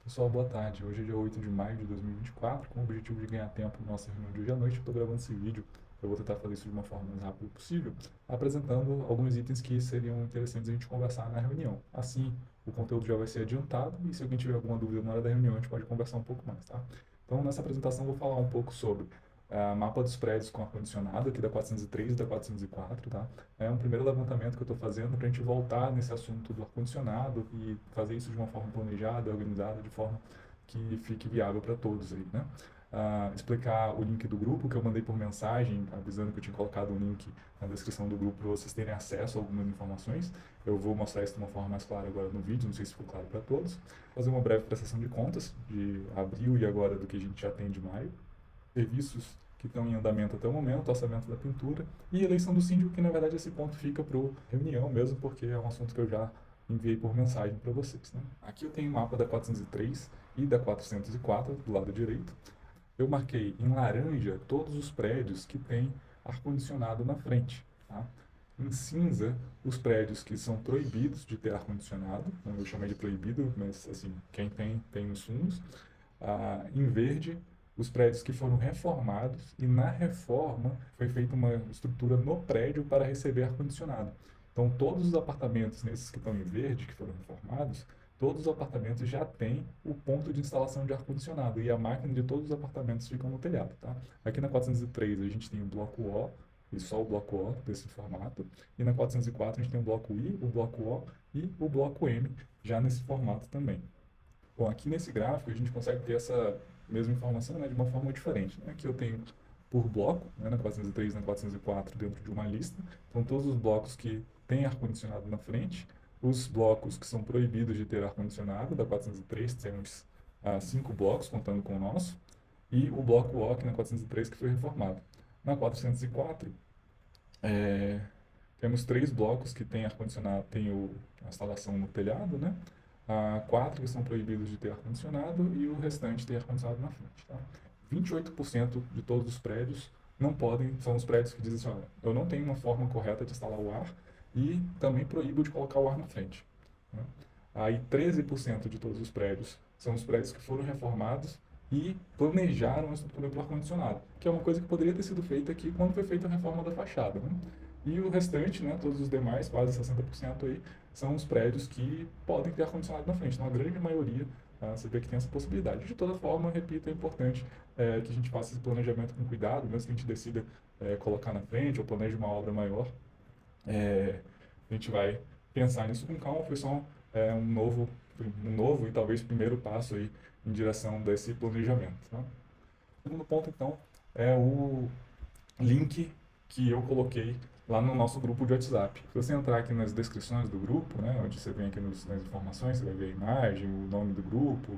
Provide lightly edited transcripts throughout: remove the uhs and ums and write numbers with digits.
Pessoal, boa tarde. Hoje é dia 8 de maio de 2024, com o objetivo de ganhar tempo na nossa reunião de hoje à noite. Eu estou gravando esse vídeo, eu vou tentar fazer isso de uma forma mais rápida possível, apresentando alguns itens que seriam interessantes a gente conversar na reunião. Assim, o conteúdo já vai ser adiantado e se alguém tiver alguma dúvida na hora da reunião, a gente pode conversar um pouco mais, tá? Então, nessa apresentação, eu vou falar um pouco sobre mapa dos prédios com ar-condicionado, aqui da 403 e da 404, tá? É um primeiro levantamento que eu estou fazendo para a gente voltar nesse assunto do ar-condicionado e fazer isso de uma forma planejada, organizada, de forma que fique viável para todos aí, né? Explicar o link do grupo que eu mandei por mensagem, avisando que eu tinha colocado um link na descrição do grupo para vocês terem acesso a algumas informações. Eu vou mostrar isso de uma forma mais clara agora no vídeo, não sei se ficou claro para todos. Fazer uma breve prestação de contas de abril e agora do que a gente já tem de maio. Serviços que estão em andamento até o momento, orçamento da pintura e eleição do síndico, que na verdade esse ponto fica para reunião mesmo, porque é um assunto que eu já enviei por mensagem para vocês. Né? Aqui eu tenho o mapa da 403 e da 404 do lado direito. Eu marquei em laranja todos os prédios que têm ar-condicionado na frente. Tá? Em cinza, os prédios que são proibidos de ter ar-condicionado, eu chamei de proibido, mas assim, quem tem, tem nos fundos. Em verde, os prédios que foram reformados e na reforma foi feita uma estrutura no prédio para receber ar-condicionado. Então, todos os apartamentos nesses que estão em verde, que foram reformados, todos os apartamentos já têm o ponto de instalação de ar-condicionado e a máquina de todos os apartamentos ficam no telhado. Tá? Aqui na 403 a gente tem o bloco O, e só o bloco O desse formato, e na 404 a gente tem o bloco I, o bloco O e o bloco M já nesse formato também. Bom, aqui nesse gráfico a gente consegue ter essa mesma informação, né, de uma forma diferente. Né? Aqui eu tenho por bloco, né, na 403 e na 404, dentro de uma lista. Então, todos os blocos que têm ar-condicionado na frente, os blocos que são proibidos de ter ar-condicionado, da 403 temos 5 blocos, contando com o nosso, e o bloco O, aqui na 403, que foi reformado. Na 404, temos 3 blocos que têm ar-condicionado, tem a instalação no telhado, né? 4 que são proibidos de ter ar-condicionado e o restante tem ar-condicionado na frente. Tá? 28% de todos os prédios não podem, são os prédios que dizem assim, olha, eu não tenho uma forma correta de instalar o ar e também proíbo de colocar o ar na frente. Né? Aí 13% de todos os prédios são os prédios que foram reformados e planejaram a estrutura para o ar-condicionado, que é uma coisa que poderia ter sido feita aqui quando foi feita a reforma da fachada. Né? E o restante, né, todos os demais, quase 60% aí, são os prédios que podem ter ar-condicionado na frente. Então, a grande maioria, você vê que tem essa possibilidade. De toda forma, repito, é importante que a gente faça esse planejamento com cuidado, mesmo que a gente decida colocar na frente ou planeje uma obra maior, a gente vai pensar nisso com calma. Foi só um novo e talvez primeiro passo aí em direção desse planejamento. Tá? O segundo ponto, então, é o link que eu coloquei lá no nosso grupo de WhatsApp. Se você entrar aqui nas descrições do grupo, né, onde você vem aqui nas informações, você vai ver a imagem, o nome do grupo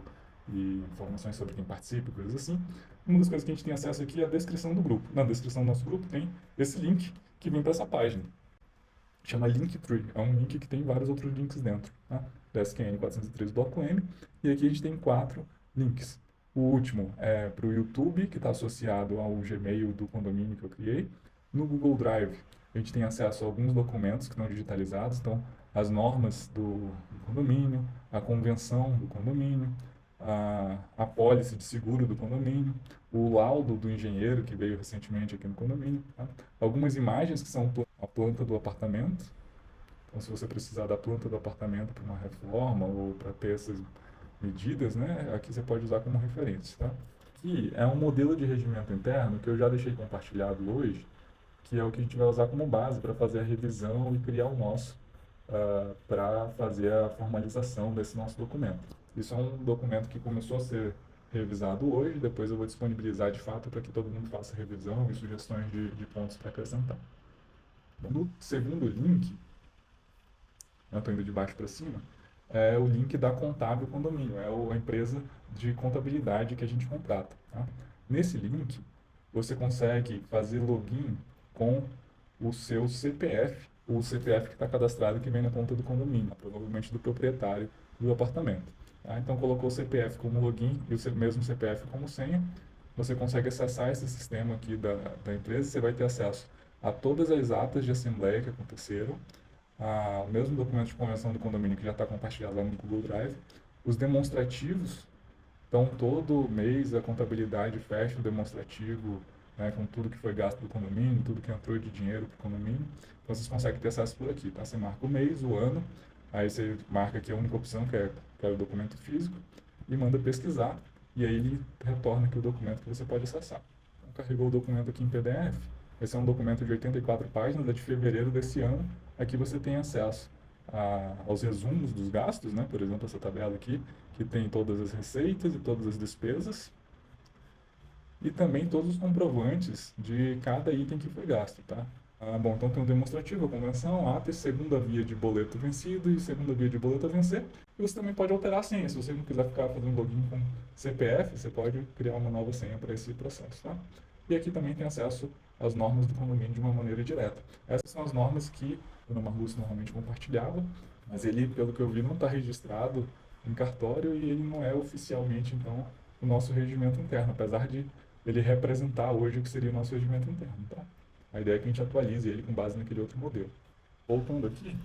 e informações sobre quem participa, coisas assim. Uma das coisas que a gente tem acesso aqui é a descrição do grupo. Na descrição do nosso grupo tem esse link que vem para essa página. Chama Linktree. É um link que tem vários outros links dentro. Tá? DSQN 403 Bloco M. E aqui a gente tem 4 links. O último é para o YouTube, que está associado ao Gmail do condomínio que eu criei. No Google Drive, a gente tem acesso a alguns documentos que estão digitalizados, então as normas do condomínio, a convenção do condomínio, a pólice de seguro do condomínio, o laudo do engenheiro que veio recentemente aqui no condomínio, tá? Algumas imagens que são a planta do apartamento. Então, se você precisar da planta do apartamento para uma reforma ou para ter essas medidas, né, aqui você pode usar como referência, tá? Aqui é um modelo de regimento interno que eu já deixei compartilhado hoje, que é o que a gente vai usar como base para fazer a revisão e criar o nosso, para fazer a formalização desse nosso documento. Isso é um documento que começou a ser revisado hoje, depois eu vou disponibilizar de fato para que todo mundo faça revisão e sugestões de pontos para acrescentar. No segundo link, eu estou indo de baixo para cima, é o link da Contábil Condomínio, é a empresa de contabilidade que a gente contrata. Tá? Nesse link, você consegue fazer login com o seu CPF, o CPF que está cadastrado que vem na conta do condomínio, provavelmente do proprietário do apartamento. Tá? Então, colocou o CPF como login e o mesmo CPF como senha, você consegue acessar esse sistema aqui da empresa, você vai ter acesso a todas as atas de assembleia que aconteceram, o mesmo documento de convenção do condomínio que já está compartilhado lá no Google Drive, os demonstrativos Então, todo mês a contabilidade fecha o demonstrativo, né, com tudo que foi gasto do condomínio, tudo que entrou de dinheiro para o condomínio. Então, vocês conseguem ter acesso por aqui, tá? Você marca o mês, o ano, aí você marca aqui a única opção, que é o documento físico, e manda pesquisar, e aí ele retorna aqui o documento que você pode acessar. Então, carregou o documento aqui em PDF. Esse é um documento de 84 páginas, é de fevereiro desse ano. Aqui você tem acesso aos resumos dos gastos, né? Por exemplo, essa tabela aqui, que tem todas as receitas e todas as despesas, e também todos os comprovantes de cada item que foi gasto, tá? Bom, então tem um demonstrativo, a convenção, ata e segunda via de boleto vencido e segunda via de boleto a vencer. E você também pode alterar a senha. Se você não quiser ficar fazendo login com CPF, você pode criar uma nova senha para esse processo, tá? E aqui também tem acesso às normas do condomínio de uma maneira direta. Essas são as normas que o Dona Marluce normalmente compartilhava, mas ele, pelo que eu vi, não está registrado em cartório e ele não é oficialmente, então, o nosso regimento interno, apesar de ele representar hoje o que seria o nosso regimento interno, tá? A ideia é que a gente atualize ele com base naquele outro modelo. Voltando aqui,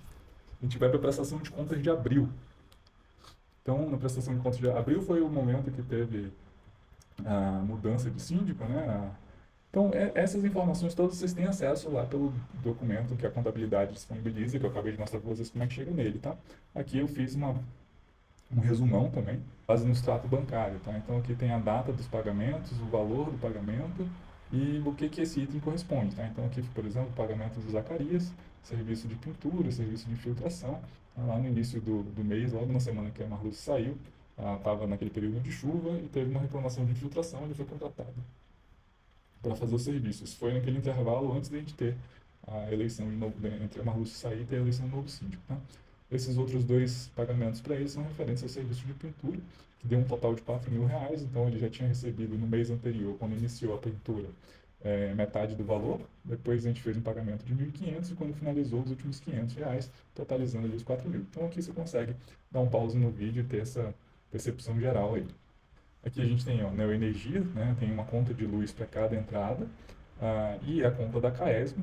a gente vai para a prestação de contas de abril. Então, na prestação de contas de abril foi o momento que teve a mudança de síndico, né? Então, essas informações todas vocês têm acesso lá pelo documento que a contabilidade disponibiliza, que eu acabei de mostrar para vocês como é que chega nele, tá? Aqui eu fiz um resumão também, base no extrato bancário, tá? Então aqui tem a data dos pagamentos, o valor do pagamento e o que esse item corresponde, tá? Então aqui, por exemplo, o pagamento do Zacarias, serviço de pintura, serviço de infiltração, tá? Lá no início do mês, logo na semana que a Marluce saiu, estava naquele período de chuva e teve uma reclamação de infiltração, ele foi contratado para fazer o serviço. Isso foi naquele intervalo antes de a gente ter a eleição de novo, entre a Marluce sair e ter a eleição do novo síndico, tá? Esses outros dois pagamentos para ele são referentes ao serviço de pintura, que deu um total de R$ 4.000, então ele já tinha recebido no mês anterior, quando iniciou a pintura, metade do valor, depois a gente fez um pagamento de 1.500 e quando finalizou os últimos R$ 500, totalizando ali os 4.000. Então aqui você consegue dar um pause no vídeo e ter essa percepção geral aí. Aqui a gente tem a Neoenergia, né, tem uma conta de luz para cada entrada, e a conta da Caesm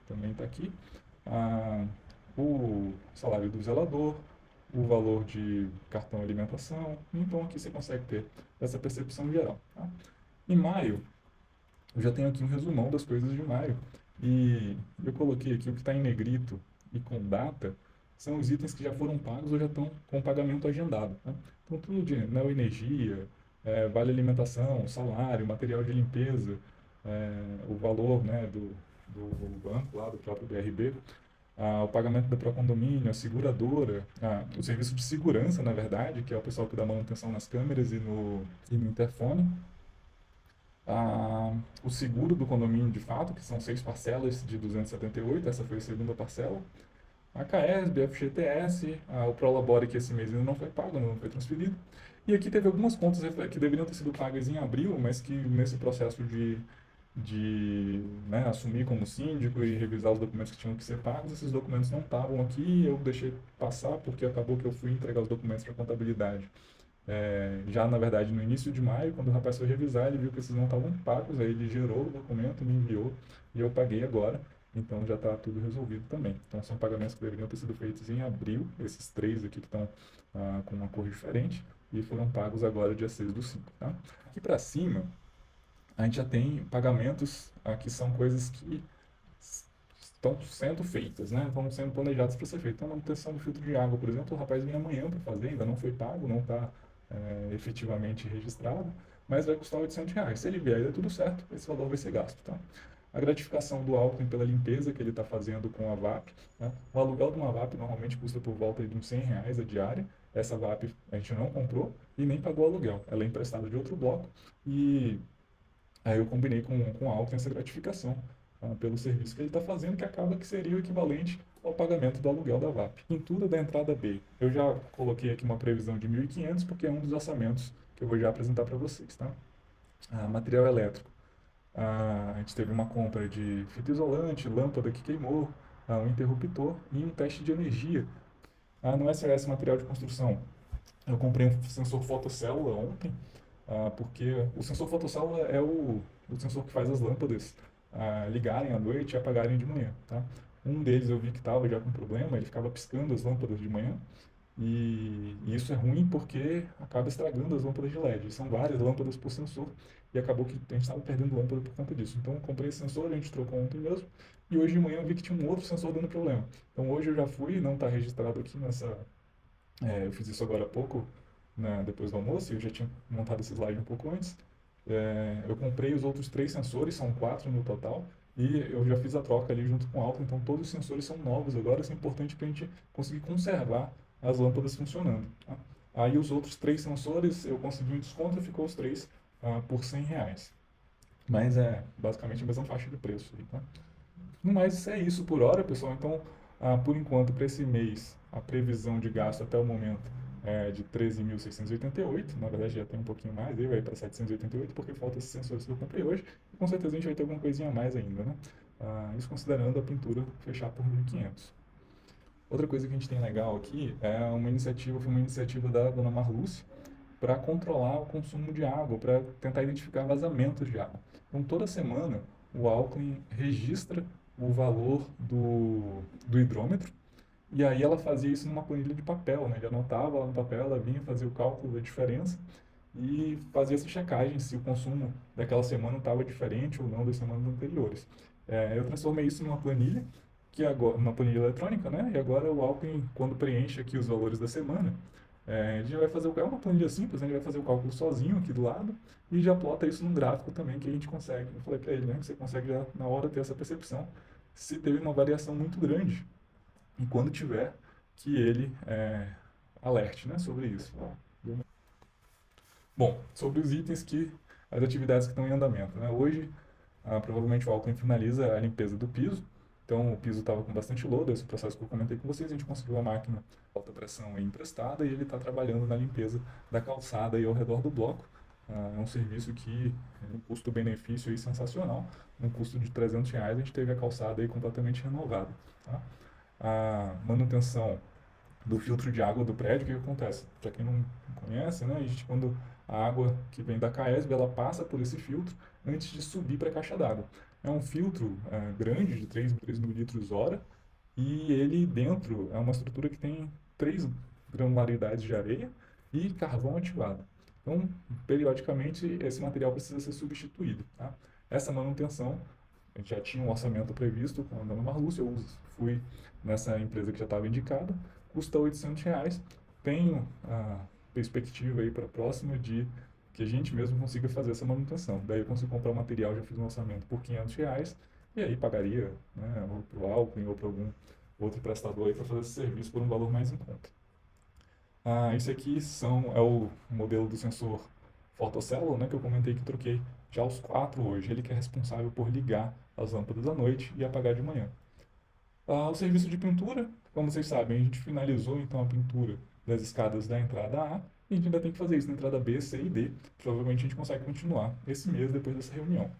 também está aqui. O salário do zelador, o valor de cartão alimentação. Então aqui você consegue ter essa percepção geral. Tá? Em maio, eu já tenho aqui um resumão das coisas de maio. E eu coloquei aqui o que está em negrito e com data, são os itens que já foram pagos ou já estão com pagamento agendado. Tá? Então tudo de energia, vale alimentação, salário, material de limpeza, o valor, né, do banco lá, do próprio BRB, o pagamento da Procondomínio, a seguradora, o serviço de segurança, na verdade, que é o pessoal que dá manutenção nas câmeras e no interfone, o seguro do condomínio de fato, que são 6 parcelas de 278, essa foi a segunda parcela, a CAESB, a FGTS, o Prolabore, que esse mês ainda não foi pago, não foi transferido, e aqui teve algumas contas que deveriam ter sido pagas em abril, mas que nesse processo de né, assumir como síndico e revisar os documentos que tinham que ser pagos, esses documentos não estavam aqui, eu deixei passar porque acabou que eu fui entregar os documentos para a contabilidade. Já, na verdade, no início de maio, quando o rapaz foi revisar, ele viu que esses não estavam pagos, aí ele gerou o documento, me enviou e eu paguei agora, então já está tudo resolvido também. Então são pagamentos que deveriam ter sido feitos em abril, esses 3 aqui que estão com uma cor diferente, e foram pagos agora dia 6/5, tá? Aqui para cima, a gente já tem pagamentos que são coisas que estão sendo feitas, né? Estão sendo planejadas para ser feitas. Então, a manutenção do filtro de água, por exemplo, o rapaz vem amanhã para fazer, ainda não foi pago, não está efetivamente registrado, mas vai custar R$ 800. Se ele vier e der tudo certo, esse valor vai ser gasto, tá? A gratificação do Alckmin pela limpeza que ele está fazendo com a VAP, né? O aluguel de uma VAP normalmente custa por volta de uns R$ 100 a diária. Essa VAP a gente não comprou e nem pagou aluguel. Ela é emprestada de outro bloco e aí eu combinei com o Alckmin essa gratificação pelo serviço que ele está fazendo, que acaba que seria o equivalente ao pagamento do aluguel da VAP. Pintura da entrada B. Eu já coloquei aqui uma previsão de 1.500 porque é um dos orçamentos que eu vou já apresentar para vocês, tá? Material elétrico. A gente teve uma compra de fita isolante, lâmpada que queimou, um interruptor e um teste de energia. No SOS Material de Construção, eu comprei um sensor fotocélula ontem, porque o sensor fotocélula é o sensor que faz as lâmpadas ligarem à noite e apagarem de manhã, tá? Um deles eu vi que estava já com problema, ele ficava piscando as lâmpadas de manhã, E isso é ruim porque acaba estragando as lâmpadas de LED. São várias lâmpadas por sensor e acabou que a gente estava perdendo lâmpada por conta disso. Então eu comprei esse sensor, a gente trocou ontem mesmo, e hoje de manhã eu vi que tinha um outro sensor dando problema. Então hoje eu já fui, não está registrado aqui nessa. Eu fiz isso agora há pouco, né, depois do almoço, e eu já tinha montado esse slide um pouco antes. Eu comprei os outros 3 sensores, são 4 no total, e eu já fiz a troca ali junto com o Alpha, então todos os sensores são novos agora, isso é importante para a gente conseguir conservar as lâmpadas funcionando. Tá? Aí os outros 3 sensores eu consegui um desconto e ficou os 3 por R$ 100. Mas é basicamente a mesma faixa de preço. Aí, tá? No mais, é isso por hora, pessoal. Então, por enquanto, para esse mês, a previsão de gasto até o momento é de 13.688. Na verdade, já tem um pouquinho mais, aí vai para 788, porque falta esses sensores que eu comprei hoje. E com certeza a gente vai ter alguma coisinha a mais ainda, né? Isso considerando a pintura fechar por 1.500. Outra coisa que a gente tem legal aqui foi uma iniciativa da dona Marluce para controlar o consumo de água, para tentar identificar vazamentos de água. Então, toda semana, o Alckmin registra o valor do hidrômetro, e aí ela fazia isso numa planilha de papel, né? Ele anotava lá no papel, ela vinha fazer o cálculo da diferença e fazia essa checagem se o consumo daquela semana estava diferente ou não das semanas anteriores. Eu transformei isso numa planilha, que agora, uma planilha eletrônica, né? E agora o Alckmin, quando preenche aqui os valores da semana, a gente vai fazer uma planilha simples, né? A gente vai fazer o cálculo sozinho aqui do lado e já plota isso num gráfico também que a gente consegue. Eu falei para ele, né? Que você consegue já na hora ter essa percepção se teve uma variação muito grande e quando tiver que ele alerte, né? Sobre isso. Bom, sobre os itens as atividades que estão em andamento, né? Hoje, provavelmente o Alckmin finaliza a limpeza do piso. Então, o piso estava com bastante lodo, esse processo que eu comentei com vocês, a gente conseguiu a máquina de alta pressão emprestada e ele está trabalhando na limpeza da calçada aí ao redor do bloco. É um serviço que um custo-benefício aí sensacional. Um custo de R$ 300, a gente teve a calçada aí completamente renovada. Tá? A manutenção do filtro de água do prédio, o que acontece? Para quem não conhece, né, a gente, quando a água que vem da Caesb, ela passa por esse filtro antes de subir para a caixa d'água. É um filtro grande, de 3.000 litros hora, e ele dentro é uma estrutura que tem 3 granularidades de areia e carvão ativado. Então, periodicamente, esse material precisa ser substituído. Tá? Essa manutenção, a gente já tinha um orçamento previsto com a dona Marlúcia, eu fui nessa empresa que já estava indicada, custa R$ 800. Tenho a perspectiva aí para a próxima de que a gente mesmo consiga fazer essa manutenção. Daí eu consigo comprar o material, já fiz um orçamento por R$ 500, e aí pagaria, né, ou para o Alckmin ou para algum outro prestador aí para fazer esse serviço por um valor mais em conta. Esse aqui é o modelo do sensor fotocélula, né, que eu comentei que troquei já os 4 hoje. Ele que é responsável por ligar as lâmpadas à noite e apagar de manhã. O serviço de pintura, como vocês sabem, a gente finalizou então a pintura das escadas da entrada A e a gente ainda tem que fazer isso na entrada B, C e D. Provavelmente a gente consegue continuar esse mês depois dessa reunião.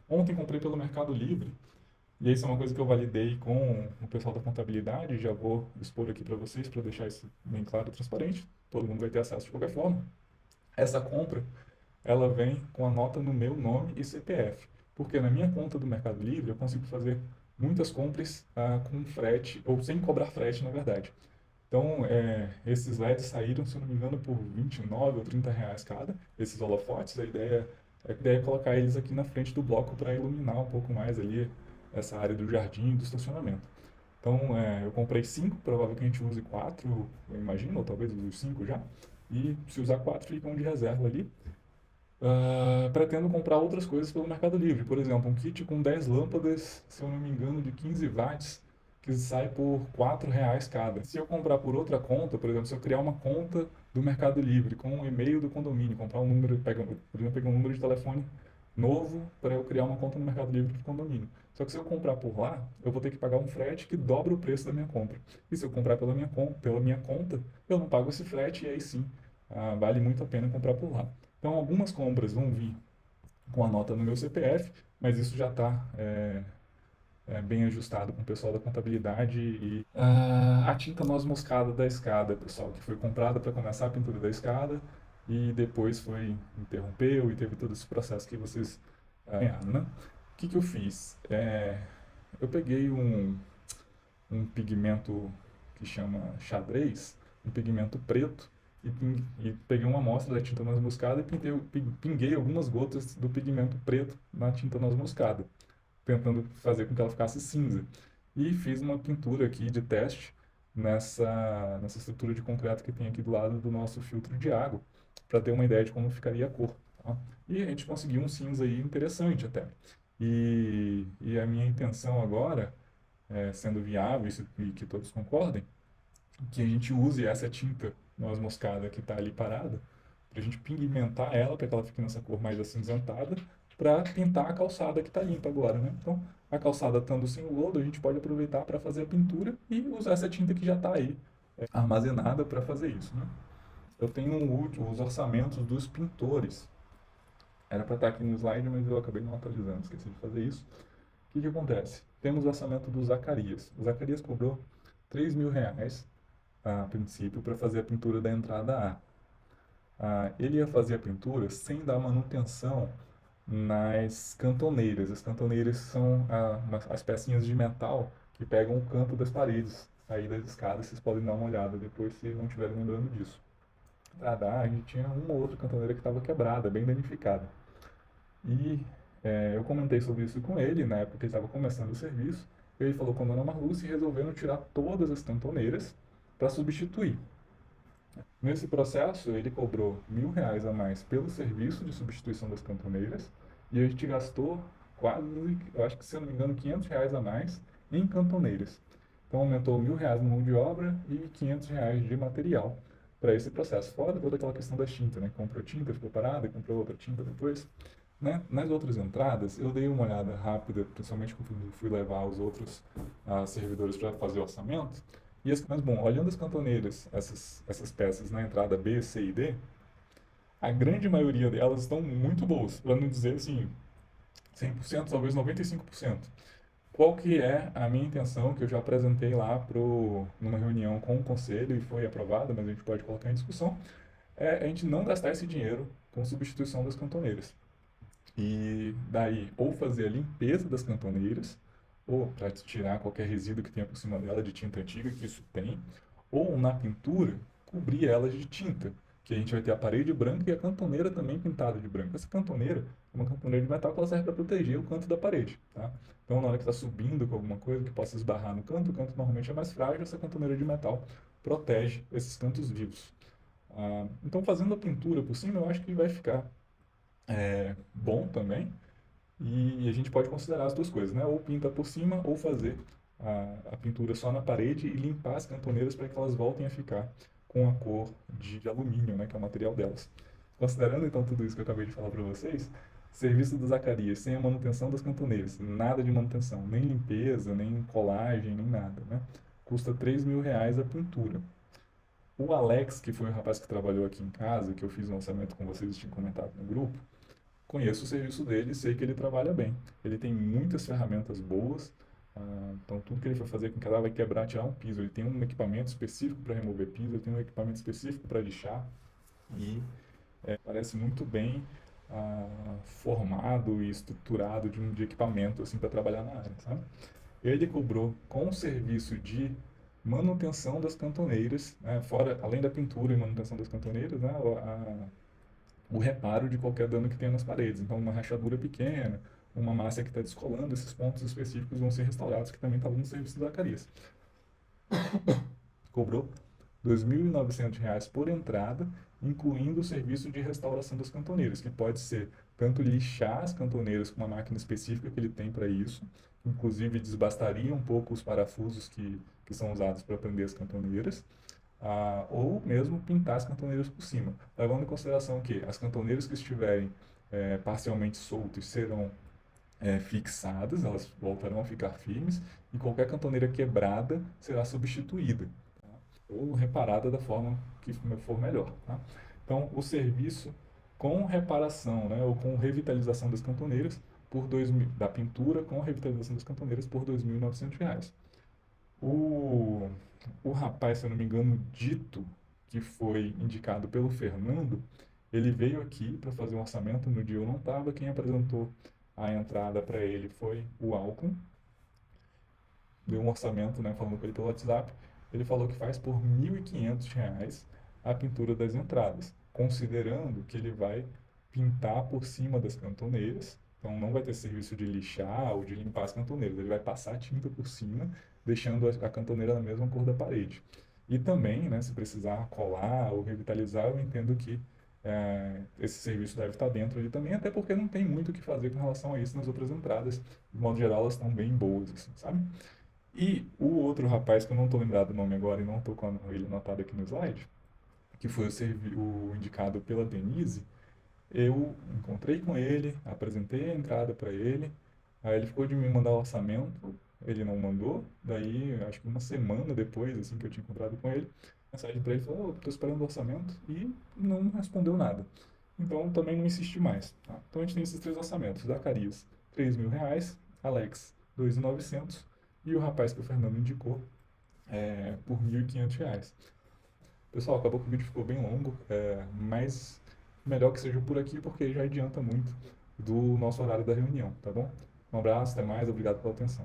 Ontem comprei pelo Mercado Livre e isso é uma coisa que eu validei com o pessoal da contabilidade, já vou expor aqui para vocês para deixar isso bem claro e transparente. Todo mundo vai ter acesso de qualquer forma. Essa compra, ela vem com a nota no meu nome e CPF, porque na minha conta do Mercado Livre eu consigo fazer muitas compras com frete, ou sem cobrar frete, na verdade. Então, esses LEDs saíram, se eu não me engano, por R$ 29 ou R$ 30 cada, esses holofotes. A ideia é colocar eles aqui na frente do bloco para iluminar um pouco mais ali essa área do jardim e do estacionamento. Então, eu comprei 5, provável que a gente use 4, eu imagino, ou talvez use 5 já. E se usar 4, fica um de reserva ali. Pretendo comprar outras coisas pelo Mercado Livre. Por exemplo, um kit com 10 lâmpadas, se eu não me engano, de 15 watts, que sai por R$ 4 cada. Se eu comprar por outra conta, por exemplo, se eu criar uma conta do Mercado Livre com um e-mail do condomínio, comprar um número, por exemplo, pegar um número de telefone novo para eu criar uma conta no Mercado Livre do condomínio. Só que se eu comprar por lá, eu vou ter que pagar um frete que dobra o preço da minha compra. E se eu comprar pela minha conta, eu não pago esse frete e aí sim, vale muito a pena comprar por lá. Então, algumas compras vão vir com a nota no meu CPF, mas isso já está bem ajustado com o pessoal da contabilidade. E a tinta noz moscada da escada, pessoal, que foi comprada para começar a pintura da escada e depois interrompeu e teve todo esse processo que vocês ganharam, né? O que eu fiz? Eu peguei um pigmento que chama xadrez, um pigmento preto, e peguei uma amostra da tinta noz moscada e pinguei algumas gotas do pigmento preto na tinta noz moscada, tentando fazer com que ela ficasse cinza. E fiz uma pintura aqui de teste nessa estrutura de concreto que tem aqui do lado do nosso filtro de água, para ter uma ideia de como ficaria a cor. Tá? E a gente conseguiu um cinza aí interessante até. E a minha intenção agora, sendo viável e que todos concordem, que a gente use essa tinta noz moscada que está ali parada, para a gente pigmentar ela, para que ela fique nessa cor mais acinzentada, para pintar a calçada que está limpa agora, né? Então, a calçada estando sem o lodo, a gente pode aproveitar para fazer a pintura e usar essa tinta que já está aí armazenada para fazer isso, né? Eu tenho os orçamentos dos pintores. Era para estar aqui no slide, mas eu acabei não atualizando, esqueci de fazer isso. O que acontece? Temos o orçamento do Zacarias. O Zacarias cobrou R$ 3.000 a princípio para fazer a pintura da entrada A. Ele ia fazer a pintura sem dar manutenção nas cantoneiras. As cantoneiras são as pecinhas de metal que pegam o canto das paredes aí das escadas. Vocês podem dar uma olhada depois se não estiverem lembrando disso. A gente tinha uma ou outra cantoneira que estava quebrada, bem danificada. E eu comentei sobre isso com ele na época que ele estava começando o serviço. Ele falou com a dona Marluce e resolveram tirar todas as cantoneiras para substituir. Nesse processo, ele cobrou R$ 1.000 a mais pelo serviço de substituição das cantoneiras e a gente gastou quase, eu acho que se eu não me engano, R$ 500 a mais em cantoneiras. Então aumentou R$ 1.000 na mão de obra e R$ 500 de material para esse processo. Fora toda aquela questão da tinta, né? Comprou tinta, ficou parada, comprou outra tinta depois. Né? Nas outras entradas, eu dei uma olhada rápida, principalmente quando fui levar os outros servidores para fazer o orçamento. Mas, bom, olhando as cantoneiras, essas peças na entrada B, C e D, a grande maioria delas estão muito boas, para não dizer assim, 100%, talvez 95%. Qual que é a minha intenção, que eu já apresentei lá numa reunião com o conselho e foi aprovada, mas a gente pode colocar em discussão, é a gente não gastar esse dinheiro com substituição das cantoneiras. E daí, ou fazer a limpeza das cantoneiras, ou para tirar qualquer resíduo que tenha por cima dela de tinta antiga, que isso tem, ou na pintura, cobrir elas de tinta, que a gente vai ter a parede branca e a cantoneira também pintada de branco. Essa cantoneira é uma cantoneira de metal que ela serve para proteger o canto da parede, tá? Então, na hora que está subindo com alguma coisa que possa esbarrar no canto, o canto normalmente é mais frágil, essa cantoneira de metal protege esses cantos vivos. Então, fazendo a pintura por cima, eu acho que vai ficar bom também. E a gente pode considerar as duas coisas, né? Ou pinta por cima, ou fazer a pintura só na parede e limpar as cantoneiras para que elas voltem a ficar com a cor de alumínio, né? Que é o material delas. Considerando então tudo isso que eu acabei de falar para vocês, serviço do Zacarias sem a manutenção das cantoneiras, nada de manutenção, nem limpeza, nem colagem, nem nada, né? Custa R$ 3.000 a pintura. O Alex, que foi o rapaz que trabalhou aqui em casa, que eu fiz um orçamento com vocês e tinha comentado no grupo, conheço o serviço dele e sei que ele trabalha bem. Ele tem muitas ferramentas boas, então tudo que ele for fazer com que ela vai quebrar, tirar um piso. Ele tem um equipamento específico para remover piso, ele tem um equipamento específico para lixar e parece muito bem formado e estruturado de equipamento assim para trabalhar na área, sabe? Ele cobrou com o serviço de manutenção das cantoneiras, né, fora, além da pintura e manutenção das cantoneiras, né, o reparo de qualquer dano que tenha nas paredes. Então, uma rachadura pequena, uma massa que está descolando, esses pontos específicos vão ser restaurados, que também estavam no serviço da Zacarias. Cobrou R$ 2.900 por entrada, incluindo o serviço de restauração das cantoneiras, que pode ser tanto lixar as cantoneiras com uma máquina específica que ele tem para isso, inclusive desbastaria um pouco os parafusos que são usados para prender as cantoneiras, ou mesmo pintar as cantoneiras por cima, levando em consideração que as cantoneiras que estiverem parcialmente soltas serão fixadas, elas voltarão a ficar firmes, e qualquer cantoneira quebrada será substituída, tá? Ou reparada da forma que for melhor. Tá? Então, o serviço com reparação, né, ou com revitalização das cantoneiras, da pintura com revitalização das cantoneiras por R$ 2.900. O rapaz, se eu não me engano, Dito, que foi indicado pelo Fernando, ele veio aqui para fazer um orçamento. No dia eu não estava, quem apresentou a entrada para ele foi o Alcon. Deu um orçamento, né, falando com ele pelo WhatsApp. ele falou que faz por R$ 1.500 a pintura das entradas, considerando que ele vai pintar por cima das cantoneiras, então não vai ter serviço de lixar ou de limpar as cantoneiras, ele vai passar a tinta por cima, deixando a cantoneira na mesma cor da parede. E também, né, se precisar colar ou revitalizar, eu entendo que esse serviço deve estar dentro ali também, até porque não tem muito o que fazer com relação a isso nas outras entradas. De modo geral, elas estão bem boas, assim, sabe? E o outro rapaz, que eu não estou lembrado do nome agora e não estou com ele anotado aqui no slide, que foi o indicado pela Denise, eu encontrei com ele, apresentei a entrada para ele, aí ele ficou de me mandar o orçamento, ele não mandou, daí acho que uma semana depois, assim, que eu tinha encontrado com ele, mensagem para ele, falou, tô esperando o orçamento, e não respondeu nada. Então também não insisti mais, tá? Então a gente tem esses três orçamentos, Zacarias, R$ 3.000, Alex, 2.900 e o rapaz que o Fernando indicou, por R$ 1.500. Pessoal, acabou que o vídeo ficou bem longo, mas melhor que seja por aqui, porque já adianta muito do nosso horário da reunião, tá bom? Um abraço, até mais, obrigado pela atenção.